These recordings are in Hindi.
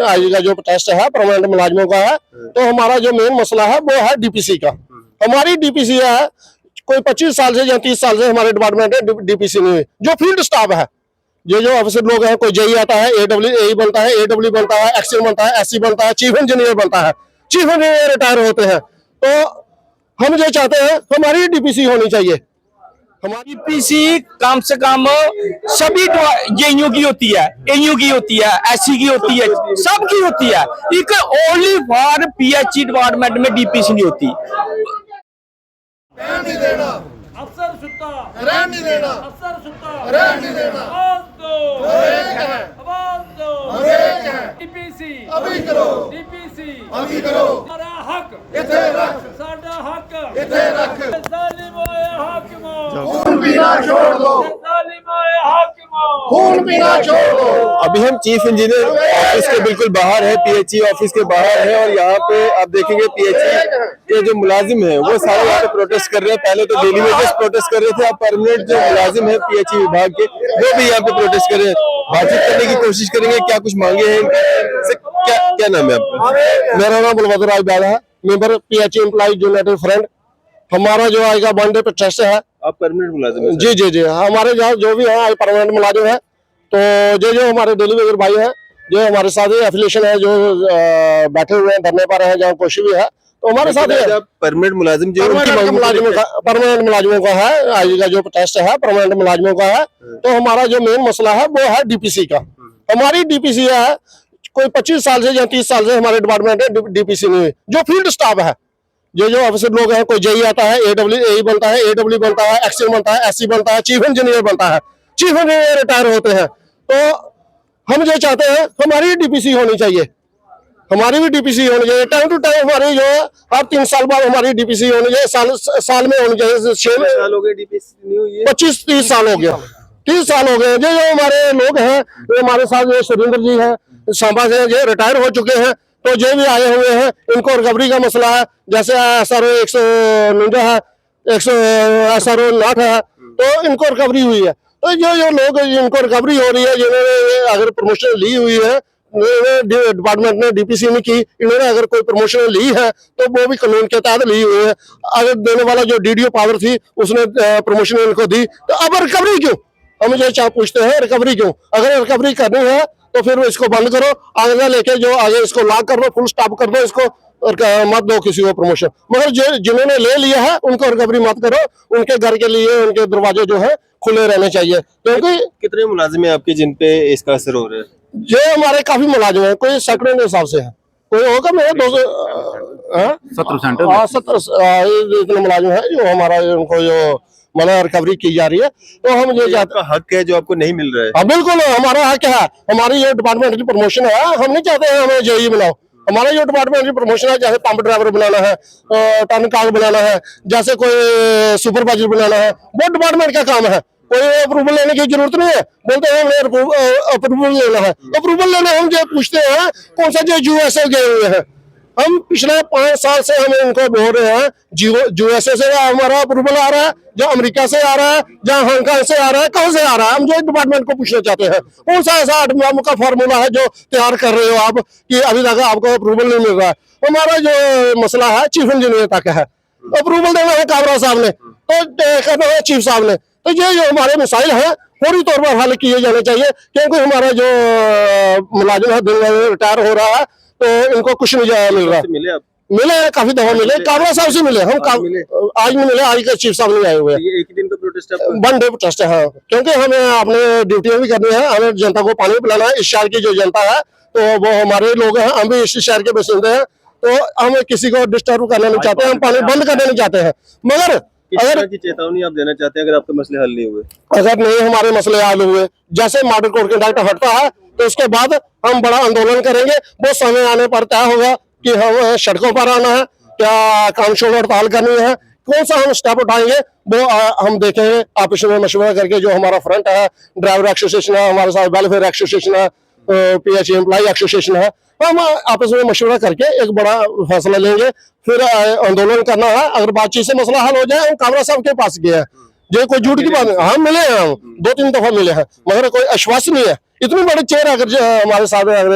आज का जो प्रोटेस्ट है परमानेंट मुलाजिमों का है, तो हमारा जो मेन मसला है वो है डीपीसी का। हमारी डीपीसी है, कोई 25 साल से या 30 साल से हमारे डिपार्टमेंट में डीपीसी नहीं हुई। जो फील्ड स्टाफ है, जो ऑफिसर लोग हैं, कोई जेई आता है, एडब्ल्यू बनता है, एडब्ल्यू बनता है, एक्सएल बनता है, एससी बनता है, चीफ इंजीनियर बनता है, चीफ इंजीनियर रिटायर होते हैं। तो हम जो चाहते हैं हमारी डीपीसी होनी चाहिए। हमारी डीपीसी कम से कम सभी जेईयू की होती है, एयू की होती है, एससी की होती है, सबकी होती है। एक ओनली फॉर पीएचई डिपार्टमेंट में डीपीसी नहीं होती। रहने नहीं देना अफसर सुता, रहने नहीं देना अफसर सुता, रहने नहीं देना। आवाज दो, हम एक हैं, आवाज दो, हम एक हैं। डीपीसी अभी करो, डीपीसी अभी करो। हमारा हक इथे रख, साडा हक इथे रख। जालिम ओए हाकिमो, खून पीना छोड़ दो, जालिम ओए हाकिमो, खून पीना छोड़ दो। अभी हम चीफ इंजीनियर ऑफिस के बिल्कुल बाहर है, पीएचई ऑफिस के बाहर है, और यहाँ पे आप देखेंगे पीएचई के जो मुलाजिम हैं वो सारे यहाँ पे प्रोटेस्ट कर रहे हैं। पहले तो डेली वेजेस प्रोटेस्ट कर रहे थे, अब परमानेंट जो मुलाजिम है पीएचई विभाग के वो भी यहाँ पे प्रोटेस्ट कर रहे हैं। बातचीत करने की कोशिश करेंगे, क्या कुछ मांगे हैं इनसे। क्या नाम है आपका? मेरा नाम बलवंत राज बैदा है, member PHE employees United front. हमारा जो आएगा वन डे प्रोटेस्ट है। आप परमानेंट मुलाजिम हैं? जी जी जी, हमारे यहाँ जो भी है परमानेंट मुलाजिम है। तो जो हमारे डेली वेजर भाई है, जो हमारे साथ ही एफिलिएशन है, जो बैठे हुए हैं धरने पर है, जहाँ कुछ भी है, तो हमारे साथ है। परमानेंट मुलाजिम जो परमानेंट मुलाजिमों का है, आज का जो प्रोटेस्ट है परमानेंट मुलाजिमों का है। तो हमारा जो मेन मसला है वो है डीपीसी का। हमारी डीपीसी है, कोई 25 साल से या 30 साल से हमारे डिपार्टमेंट में डीपीसी नहीं हुई। जो फील्ड स्टाफ है, जो ऑफिसर लोग हैं, कोई जेई आता है, एडब्ल्यू बनता है, एडब्ल्यू बनता है, एक्सएल बनता है, एससी बनता है, चीफ इंजीनियर बनता है, चीफ इंजीनियर रिटायर होते हैं। तो हम जो चाहते हैं हमारी डीपीसी होनी चाहिए। हमारी भी डीपीसी होनी चाहिए टाइम टू टाइम। हमारी जो हर 3 साल बाद हमारी डीपीसी होनी चाहिए, साल में होनी चाहिए। 6 साल हो गए डीपीसी नहीं हुई है? 25-30 साल हो गया, 30 साल हो गए। जो हमारे लोग हैं, जो हमारे साथ जो सुरेंद्र जी हैं सांबा से, जो रिटायर हो चुके हैं, तो जो भी आए हुए हैं इनको रिकवरी का मसला है। जैसे SRO 149 है, 100 SRO 9 है, तो इनको रिकवरी हुई है। तो जो लोग इनको रिकवरी हो रही है, जिन्होंने अगर प्रमोशन ली हुई है, डिपार्टमेंट ने डीपीसी नहीं की, इन्होंने अगर कोई प्रमोशन ली है तो वो भी कानून के तहत ली हुई है। अगर देने वाला जो डीडीओ पावर थी उसने प्रमोशन इनको दी, तो अब रिकवरी क्यों? हम जो चाह पूछते हैं रिकवरी क्यों? अगर रिकवरी करनी है तो फिर इसको बंद करो, आगे लेके जो आगे इसको लॉक कर दो, फुल स्टॉप कर दो इसको, और मत दो किसी को प्रमोशन। मगर जो जिन्होंने ले लिया है उनको रिकवरी मत करो। उनके घर के लिए उनके दरवाजे जो है खुले रहने चाहिए। क्योंकि कितने मुलाजिम हैं आपके जिन पे इसका असर हो रहा है? जो हमारे काफी मुलाजिम है, कोई सैकड़ों के हिसाब से है, कोई होगा मेरे 200 70 इतने मुलाजिम है जो हमारा उनको जो मतलब रिकवरी की जा रही है। तो हम जो आपका हक है जो आपको नहीं मिल रहा है? हाँ बिल्कुल, हमारा हक है। हमारी ये डिपार्टमेंट की प्रमोशन है, हम नहीं चाहते हैं हमें जेई बनाओ। हमारा जो डिपार्टमेंट की प्रमोशन है, जैसे पंप ड्राइवर बनाना है, टर्न कार्ड बनाना है, जैसे कोई सुपरवाइजर बनाना है, वो डिपार्टमेंट का काम है। कोई अप्रूवल लेने की जरूरत नहीं है। बोलते हैं हमें अप्रूवल लेना है, अप्रूवल लेना हम जो पूछते हैं कौन सा जो यूएसए गए हुए हैं। हम पिछले 5 साल से हम इनको बोल रहे हैं, यूएसए से हमारा अप्रूवल आ रहा है, जो अमेरिका से आ रहा है, जहाँ हांगकांग से आ रहा है, कहाँ से आ रहा है? हम जो डिपार्टमेंट को पूछना चाहते हैं कौन सा ऐसा का फार्मूला है जो तैयार कर रहे हो आप कि अभी तक आपको अप्रूवल नहीं मिल रहा है? हमारा जो मसला है चीफ इंजीनियर तक है, अप्रूवल देना है काबरा साहब ने, तो करना है चीफ साहब ने। तो ये जो हमारे मसाइल हैं फौरी तौर पर हल किए जाने चाहिए। क्योंकि हमारा जो मुलाजिम है दिन में रिटायर हो रहा है, तो इनको कुछ नहीं मिल रहा। मिले हैं, काफी दफा मिले, काबरा साहब से मिले हम। आज नहीं मिले, आज के चीफ साहब नहीं आए हुए। ये एक ही दिन का प्रोटेस्ट है? वन डे प्रोटेस्ट है, हाँ। क्योंकि हमें अपने ड्यूटियां भी करनी है, हमें जनता को पानी पिलाना है। इस शहर की जो जनता है तो वो हमारे लोग हैं, हम भी इस शहर के बसिंदे हैं, तो हम किसी को डिस्टर्ब करना नहीं चाहते, हम पानी बंद करना नहीं चाहते हैं। मगर अगर की चेतावनी आप देना चाहते हैं अगर आपके मसले हल नहीं हुए? अगर नहीं हमारे मसले हल हुए, जैसे मॉडल कोर्ट कंडक्ट हटता है तो उसके बाद हम बड़ा आंदोलन करेंगे। वो समय आने पर तय होगा कि हम सड़कों पर आना है, क्या काम छोड़ हड़ताल करनी है, कौन सा हम स्टेप उठाएंगे, वो हम देखेंगे। आपस में मशवरा करके जो हमारा फ्रंट है, ड्राइवर एसोसिएशन है, हमारे साथ वेलफेयर एसोसिएशन है, पीएचई एम्प्लॉय एसोसिएशन है, हम आपस में मशवरा करके एक बड़ा फैसला लेंगे। फिर आंदोलन करना है। अगर बातचीत से मसला हल हो जाए, हम काबरा साहब के पास गए हैं, जो कोई झूठ की बात नहीं, हम मिले हैं, हम 2-3 दफा मिले हैं, मगर कोई आश्वासन नहीं है इतनी बड़ी चेयर अगर हमारे साथ अगर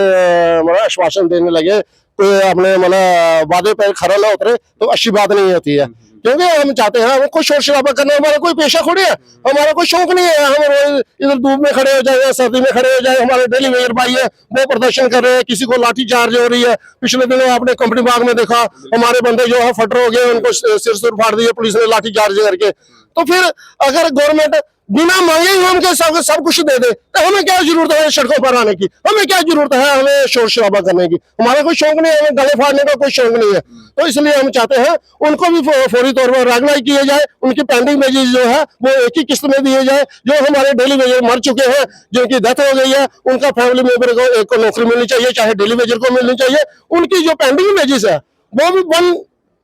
मतलब आश्वासन देने लगे, कोई अपने मतलब वादे पर खरा ना उतरे तो अच्छी बात नहीं होती है। क्योंकि हम चाहते हैं, हमें कोई शोर शराबा करना हमारा कोई पेशा थोड़ी है, हमारा कोई शौक नहीं है। हम रोज इधर धूप में खड़े हो जाए, सर्दी में खड़े हो जाए, हमारे डेली वेयर भाई है वो प्रदर्शन कर रहे हैं, किसी को लाठी चार्ज हो रही है। पिछले दिनों आपने कंपनी बाग में देखा, हमारे बंदे जो है फटर हो गए, उनको सिर सुर फाड़ दिए पुलिस ने लाठी चार्ज करके। तो फिर अगर गवर्नमेंट बिना मांगे ही हमके सब कुछ दे दे तो हमें क्या जरूरत है सड़कों पर आने की, हमें क्या जरूरत है हमें शोर शराबा करने की। हमारा कोई शौक नहीं है, हमें गले फाड़ने का कोई शौक नहीं है। तो इसलिए हम चाहते हैं उनको भी फौरी तौर पर रेगुलराइज किया जाए, उनकी पेंडिंग वेजेस जो है वो एक ही किस्त में दिए जाए। जो हमारे डेली वेजर मर चुके हैं, जिनकी डेथ हो गई है, उनका फैमिली मेंबर को एक को नौकरी मिलनी चाहिए, चाहे डेली वेजर को मिलनी चाहिए। उनकी जो पेंडिंग वेजेस है वो भी वन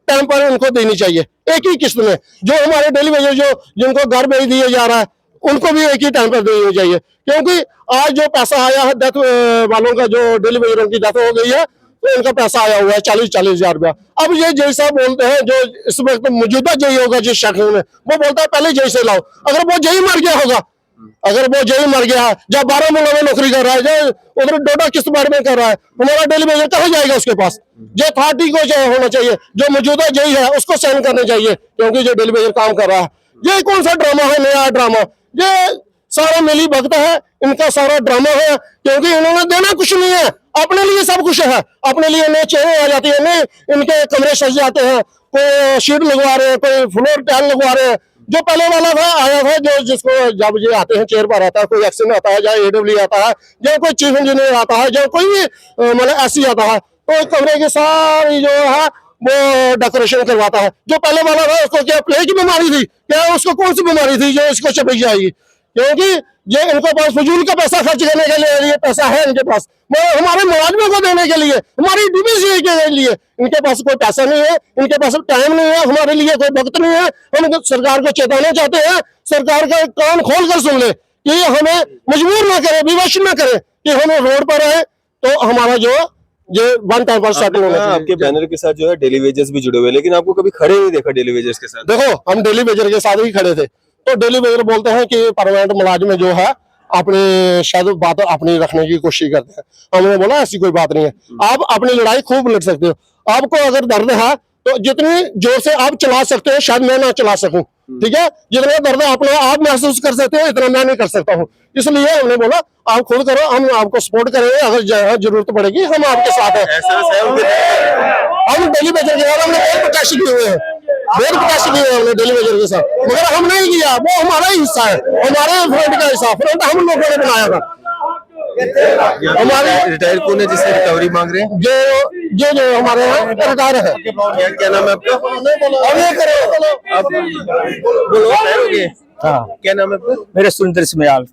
टाइम पर उनको देनी चाहिए, एक ही किस्त में। जो हमारे डेली वेजर जो जिनको घर भेज दिया जा रहा है उनको भी एक ही टाइम पर देनी चाहिए। क्योंकि आज जो पैसा आया है डेथ वालों का, जो डेली वेजरों की डेथ हो गई है, तो इनका पैसा आया हुआ है 40-40 हजार रुपया। अब ये जय साहब बोलते हैं, जो इस वक्त मौजूदा जय होगा जिस शख्स में, वो बोलता है पहले जय से लाओ। अगर वो जय मर गया होगा, अगर वो जय मर गया है, जब बारामूला में नौकरी कर रहा है, जो उधर डोडा किश्तवाड़ में कर रहा है, हमारा डेली वेजर कहाँ जाएगा उसके पास? जो अथॉरिटी को होना चाहिए, जो मौजूदा जय है उसको साइन करने चाहिए, क्योंकि जो डेली वेजर काम कर रहा है। ये कौन सा ड्रामा है, नया ड्रामा? ये सारा मिली भगत है, इनका सारा ड्रामा है। क्योंकि इन्होंने देना कुछ नहीं है, अपने लिए सब कुछ है। अपने लिए नए चेहरे आ जाती है, नए इनके कमरे सज जाते हैं, कोई शीट लगवा रहे हैं, कोई फ्लोर टाइल लगवा रहे हैं। जो पहले वाला था आया था, जो जिसको जब ये आते हैं चेयर पर आता है, कोई एक्शन आता है, चाहे AW आता है, जो कोई चीफ इंजीनियर आता है, जो कोई भी मतलब ऐसी आता है, तो कमरे की सारी जो है वो डेकोरेशन करवाता है। जो पहले वाला था उसको क्या प्लेग की बीमारी थी क्या, उसको कौन सी बीमारी थी जो इसको चपक जाएगी? क्योंकि ये इनको पास फजूल का पैसा खर्च करने के लिए पैसा है इनके पास, हमारे मुलाजमों को देने के लिए, हमारी DPC के लिए इनके पास कोई पैसा नहीं है, इनके पास टाइम नहीं है, हमारे लिए कोई वक्त नहीं है। हम सरकार को चेताना चाहते हैं, सरकार का कान खोल कर सुन ले कि हमें मजबूर ना करे, विवश ना करे कि हम रोड पर आए। तो हमारा जो ये वन टाइम पर सेटल होना चाहिए। आपके बैनर के साथ जो है डेली वेजर्स भी जुड़े हुए, लेकिन आपको कभी खड़े नहीं देखा डेली वेजर्स के साथ। देखो हम डेली वेजर के साथ ही खड़े थे, तो डेली वेजर बोलते हैं कि परमानेंट मुलाजिम जो है अपनी शायद बात अपनी रखने की कोशिश करते हैं। हमने बोला ऐसी कोई बात नहीं है, आप अपनी लड़ाई खूब लड़ सकते हो। आपको अगर दर्द है तो जितनी जोर से आप चला सकते हो, शायद मैं ना चला सकूं, ठीक है? जितना दर्द अपने आप महसूस कर सकते हो, इतना मैं नहीं कर सकता हूँ। इसलिए हमने बोला आप खुद करो, हम आपको सपोर्ट करेंगे, अगर जरूरत पड़ेगी हम आपके साथ हैं। हम डेली वेजर के साथ हमने बहुत प्रकाश किए हुए हैं, बहुत प्रकाश किए हुए हमने डेली वेजर के साथ, मगर हम नहीं किया, वो हमारा ही हिस्सा है, हमारे फ्रंट का हिस्सा। फ्रंट हम लोगों ने बनाया था। हमारे रिटायर कौन है जिससे रिकवरी मांग रहे हैं? जो हमारे यहाँ रिटायर है। क्या नाम है आपका? आप बोलो, रिटायर हो गए? हाँ, क्या नाम है आपका? मेरे सुरेंद्र स्मयाल।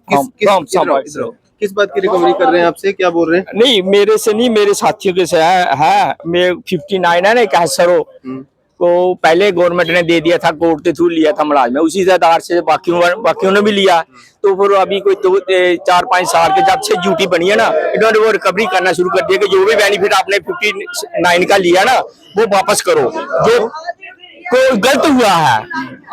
किस बात की रिकवरी कर रहे हैं आपसे, क्या बोल रहे हैं? नहीं, मेरे से नहीं, मेरे साथियों के से है। मैं 59 है ना, एक सरो को पहले गवर्नमेंट ने दे दिया था, कोर्ट के थ्रू लिया था मुलाजिम, उसी आधार से बाकियों ने भी लिया। तो फिर अभी कोई 4-5 साल के जब से ड्यूटी बनी है ना, इन्होंने वो रिकवरी करना शुरू कर दिया कि जो भी बेनिफिट आपने 59 का लिया ना वो वापस करो, जो कोई गलत हुआ है।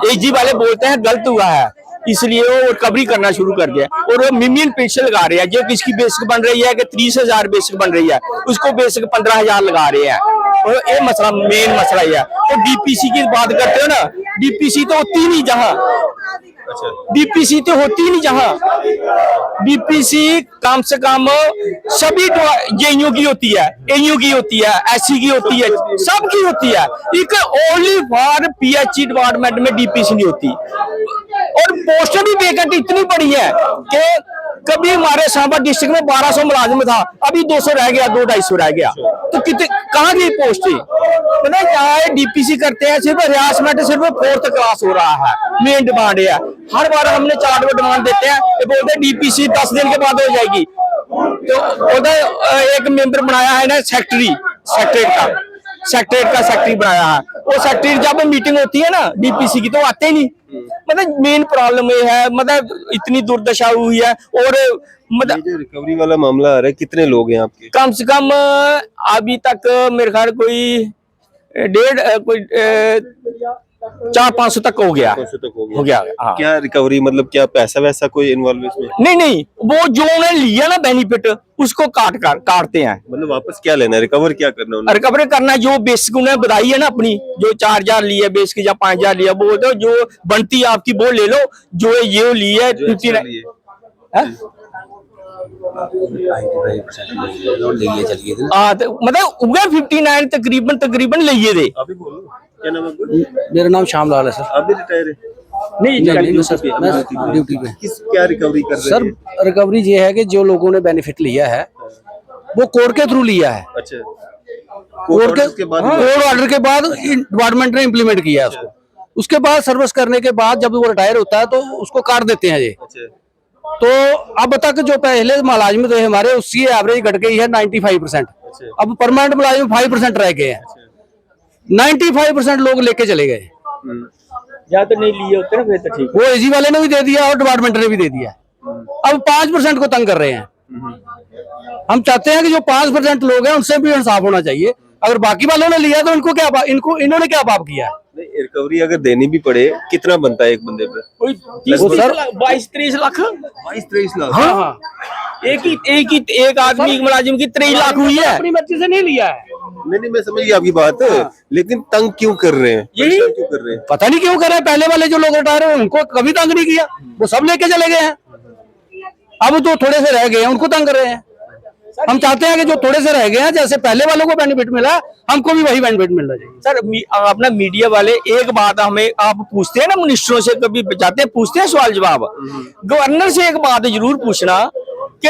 AG वाले बोलते हैं गलत हुआ है, इसलिए वो रिकवरी करना शुरू कर दिया। और वो मिनिमम पेंशन लगा रहे हैं, जो किसकी बेसिक बन रही है कि 30,000 बेसिक बन रही है, उसको बेसिक 15,000 लगा रहे हैं। और ये मसला मेन मसला ही है। तो DPC की बात करते हो ना, DPC तो होती नहीं जहाँ, DPC तो होती नहीं जहाँ, DPC कम से कम सभी JU की होती है, AU की होती है, SC की होती है, सबकी होती है। एक ओनली फॉर PHE डिपार्टमेंट में DPC नहीं होती। और पोस्टें भी वैकेंट इतनी बड़ी है कि कभी हमारे सांबा डिस्ट्रिक्ट में 1200 मुलाजिम था, अभी 200 रह गया, 200-250 रह गया। तो कितने कहाँ गई पोस्ट थी? मतलब यहाँ DPC करते हैं, सिर्फ हरासमेंट सिर्फ 4th क्लास हो रहा है, मेन डिमांड है। हर बार हमने 4 डिमांड देते हैं, ये बोलते हैं DPC 10 दिन के बाद हो जाएगी। तो उधर एक मेंबर बनाया है ना सेक्रेटरी का सेक्रेटरी बनाया है। वो सेक्रेटरी जब मीटिंग होती है ना DPC की तो आते ही नहीं। मतलब मेन प्रॉब्लम ये है, मतलब इतनी दुर्दशा हुई है। और मतलब जो रिकवरी वाला मामला आ रहा है, कितने लोग हैं आपके? कम से कम अभी तक मेरे ख्याल कोई 400-500 तक हो गया। 500 तक हो गया हाँ। क्या रिकवरी मतलब क्या पैसा वैसा कोई इन्वॉल्व इसमें? नहीं नहीं, वो जो उन्होंने लिया ना बेनिफिट उसको काटते हैं। मतलब वापस क्या लेना है, रिकवर क्या करना है उन्हें? रिकवरी करना जो बेसिक उन्हें बताई है ना अपनी, जो 4000 लिया बेसिक या 5000 लिया, वो तो जो बनती है आपकी वो ले लो, जो ये ली है 59 हाँ, तो मतलब उगे 59 तकरीबन लिए थे। अभी बोलो क्या नाम है आपका? मेरा नाम श्यामलाल है सर। आप भी रिटायर है? नहीं सर, मैं ड्यूटी पे। किस क्या रिकवरी कर रहे सर हैं? रिकवरी ये है कि जो लोगों ने बेनिफिट लिया है वो कोर्ट के थ्रू लिया है। अच्छा, कोर्ट के बाद कोर्ट ऑर्डर के बाद डिपार्टमेंट ने इम्प्लीमेंट किया है उसको। उसके बाद सर्विस करने के बाद जब वो रिटायर होता है तो उसको काट देते हैं ये। अच्छा, तो अब तक जो पहले मुलाजिम थे हमारे उसकी एवरेज घट गई है 95%। अब परमानेंट मुलाजिम 5% रह गए हैं। 95% लोग लेके चले गए। या तो नहीं लिए होते ना फिर तो ठीक। वो एजी वाले ने भी दे दिया और डिपार्टमेंट ने भी दे दिया। अब 5% को तंग कर रहे हैं। हम चाहते हैं कि जो 5% लोग हैं उनसे भी इंसाफ होना चाहिए। अगर बाकी वालों ने लिया तो इन्होंने क्या पाप किया? नहीं रिकवरी अगर देनी भी पड़े कितना बनता है एक बंदे पे? कोई 22-23 लाख। 22-23 लाख? हाँ हाँ, एक आदमी मुलाजिम की 23 लाख हुई है। अपनी मर्जी से नहीं लिया है। नहीं मैं समझ गया आपकी बात, लेकिन तंग क्यों कर रहे हैं? यही परेशान क्यों कर रहे हैं? पता नहीं क्यों कर रहे हैं। पहले वाले जो लोग रिटायर हुए उनको कभी तंग नहीं किया, वो सब लेके चले गए हैं। अब तो थोड़े से रह गए हैं उनको तंग कर रहे हैं। हम चाहते हैं कि जो थोड़े से रह गए हैं, जैसे पहले वालों को बेनिफिट मिला हमको भी वही बेनिफिट मिलना चाहिए। सर आप ना मीडिया वाले एक बात हमें आप पूछते हैं ना, मिनिस्टरों से कभी जाते हैं पूछते हैं सवाल जवाब, गवर्नर से एक बात जरूर पूछना कि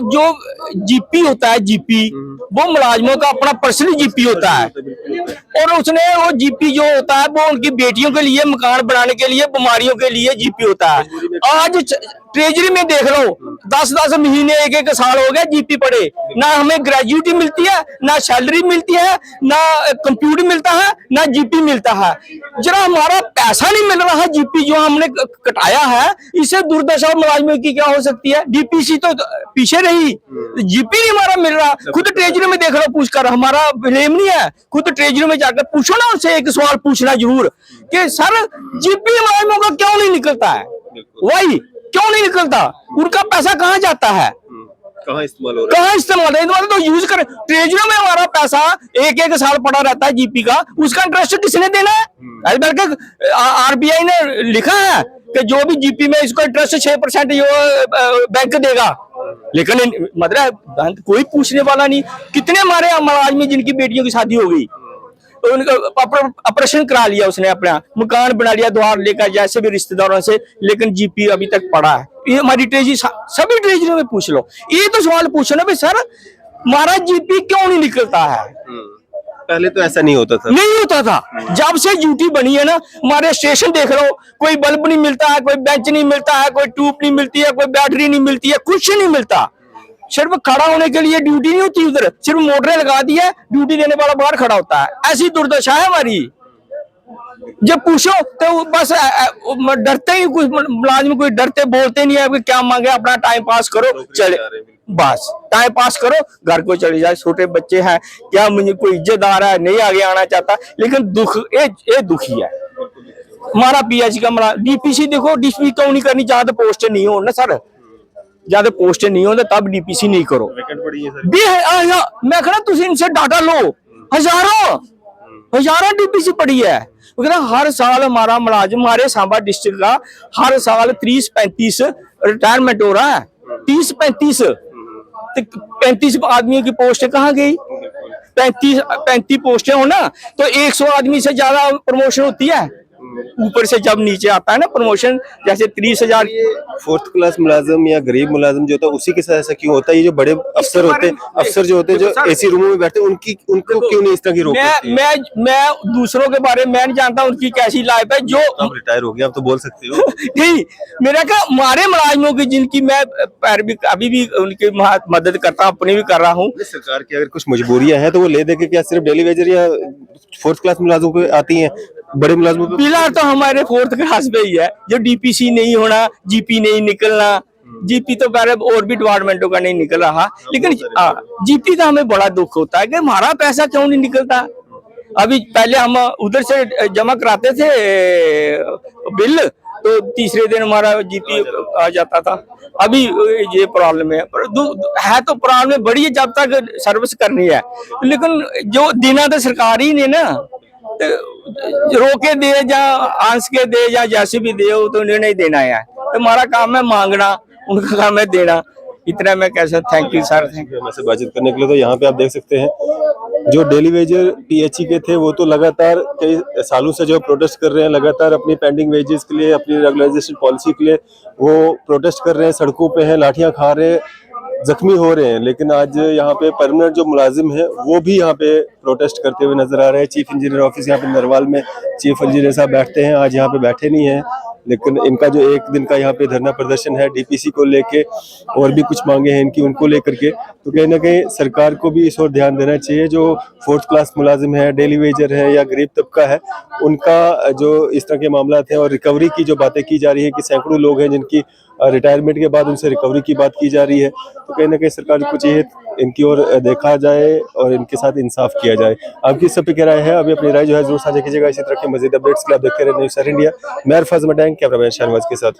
जो जीपी होता है, जीपी वो मुलाजमों का अपना पर्सनल जीपी होता है, और उसने वो जीपी जो होता है वो उनकी बेटियों के लिए, मकान बनाने के लिए, बीमारियों के लिए जीपी होता है। आज ट्रेजरी में देख लो 10-10 महीने, एक साल हो गया जीपी पड़े, ना हमें ग्रेजुएटी मिलती है, ना सैलरी मिलती है, ना कंप्यूटर मिलता है, ना जीपी मिलता है। जरा हमारा पैसा नहीं मिल रहा है, जीपी जो हमने कटाया है, इससे दुर्दशा मुलाजमों की क्या हो सकती है? डीपीसी तो पीछे रही, जीपी नहीं हमारा मिल रहा। खुद ट्रेजरी में देख लो पूछ कर, हमारा ब्लेम नहीं है, खुद ट्रेजरी में जाकर पूछो ना उनसे, एक सवाल पूछना जरूर कि सर जीपी मुलाजमों का क्यों नहीं निकलता है? वही क्यों नहीं निकलता? उनका पैसा कहाँ जाता है, कहाँ इस्तेमाल हो रहा है? कहाँ इस्तेमाल है? तो यूज करें। ट्रेजरी में हमारा पैसा एक साल पड़ा रहता है जीपी का, उसका इंटरेस्ट किसने देना है? बल्कि आरबीआई ने लिखा है कि जो भी जीपी में इसको इंटरेस्ट 6% बैंक देगा, लेकिन मतलब कोई पूछने वाला नहीं। कितने हमारे मुलाजिम में जिनकी बेटियों की शादी हो गई, तो उनका ऑपरेशन करा लिया, उसने अपना मकान बना लिया द्वार लेकर, जैसे भी रिश्तेदारों से, लेकिन जीपी अभी तक पड़ा है। ये हमारी ट्रेजरी, सभी ट्रेजरी में पूछ लो, ये तो सवाल पूछो ना भाई सर हमारा जीपी क्यों नहीं निकलता है? पहले तो ऐसा नहीं होता था। नहीं होता था, जब से ड्यूटी बनी है ना, हमारे स्टेशन देख लो, कोई बल्ब नहीं मिलता है, कोई बेंच नहीं मिलता है, कोई ट्यूब नहीं मिलती है, कोई बैटरी नहीं मिलती है, कुछ नहीं मिलता। सिर्फ खड़ा होने के लिए ड्यूटी नहीं होती, उधर सिर्फ मोटरें लगा दी है, ड्यूटी देने वाला बाहर खड़ा होता है। ऐसी दुर्दशा है हमारी। जब पूछो तो बस डरते ही, कुछ मुलाजिम कोई डरते बोलते नहीं है कि क्या मांगे, अपना टाइम पास करो चले, बस टाइम पास करो घर को चले जाए। छोटे बच्चे हैं, क्या मुझे कोई इज्जतदार है, नहीं आगे आना चाहता, लेकिन दुख ये दुखी है हमारा। पीएचई का डीपीसी देखो, डीपीसी क्यों नहीं करनी? ज्यादा पोस्ट नहीं हो ना सर, ज्यादा पोस्ट नहीं हो तब डीपीसी नहीं करो। मैं कहना तुम इनसे डाटा लो, हजारों डीपीसी पड़ी है। हर साल हमारा मुलाजिम, हमारे सांबा डिस्ट्रिक्ट का हर साल 30-35 रिटायरमेंट हो रहा है। 30-35 आदमियों की पोस्ट कहाँ गई? 35 पोस्टें हो ना तो 100 आदमी से ज्यादा प्रमोशन होती है। ऊपर से जब नीचे आता है ना प्रमोशन, जैसे 30,000। फोर्थ क्लास मुलाजिम या गरीब मुलाजिम जो होता है उसी के साथ ऐसा क्यों होता है? ये जो बड़े अफसर होते हैं, अफसर जो होते हैं, जो एसी रूमों में बैठते हैं, उनको क्यों नहीं इस तरह की रोक? मैं दूसरों के बारे में नहीं जानता उनकी कैसी लाइफ है। जो आप रिटायर हो गए, आप तो बोल सकते हो। नहीं, मेरा क्या हमारे मुलाजिमों की जिनकी मैं पैरवी अभी भी उनकी मदद करता हूँ, अपनी भी कर रहा हूँ। सरकार की अगर कुछ मजबूरियां हैं तो वो ले दे के क्या सिर्फ डेली वेजर या फोर्थ क्लास मुलाजिमों पे आती हैं? बड़े मुलाजिमों पे फिलहाल तो हमारे फोर्थ क्लास पे ही है, जो डीपीसी नहीं होना, जीपी नहीं निकलना। जीपी तो पहले और भी डिपार्टमेंटों का नहीं निकल रहा, लेकिन जीपी का हमें बड़ा दुख होता है कि हमारा पैसा क्यों नहीं निकलता। अभी पहले हम उधर से जमा कराते थे बिल, तो तीसरे दिन हमारा जीपी आ जाता था। अभी ये प्रॉब्लम है, है तो प्रॉब्लम बड़ी है जब तक सर्विस करनी है, लेकिन जो देना तो सरकार ही ने ना, तो रोके दे या आंस के दे या जैसे भी दे, तो उन्हें नहीं देना है। तो हमारा काम है मांगना, उनका काम है देना। इतना मैं कैसे, thank you sir, thank you. हमसे बातचीत करने के लिए। तो यहाँ पे आप देख सकते हैं जो डेली वेजर पीएचई के थे वो तो लगातार कई सालों से जो प्रोटेस्ट कर रहे हैं, लगातार अपनी पेंडिंग वेजेस के लिए, अपनी रेगुलराइजेशन पॉलिसी के लिए वो प्रोटेस्ट कर रहे हैं, सड़कों पे हैं, लाठियां खा रहे हैं, जख्मी हो रहे हैं। लेकिन आज यहाँ पे परमानेंट जो मुलाजिम है वो भी यहाँ पे प्रोटेस्ट करते हुए नजर आ रहे हैं। चीफ इंजीनियर ऑफिस यहाँ पे नरवाल में चीफ इंजीनियर साहब बैठते हैं, आज यहाँ पे बैठे नहीं है, लेकिन इनका जो एक दिन का यहाँ पे धरना प्रदर्शन है डीपीसी को लेके, और भी कुछ मांगे हैं इनकी उनको लेकर के, तो कहीं ना कहीं सरकार को भी इस ओर ध्यान देना चाहिए। जो 4th क्लास मुलाजिम है, डेली वेजर है या गरीब तबका है, उनका जो इस तरह के मामला हैं और रिकवरी की जो बातें की जा रही है कि सैकड़ों लोग हैं जिनकी रिटायरमेंट के बाद उनसे रिकवरी की बात की जा रही है, तो कहीं ना कहीं सरकार को चाहिए इनकी ओर देखा जाए और इनके साथ इंसाफ किया जाए। आपकी इस सब पे क्या राय है? अभी अपनी राय जो है जरूर साझा कीजिएगा। इसी तरह के मजीद अपडेट्स के लिए आप देखते रहे न्यूज़ सर इंडिया। मैं अरफाज मडैंग, कैमरामैन शहनवाज के साथ।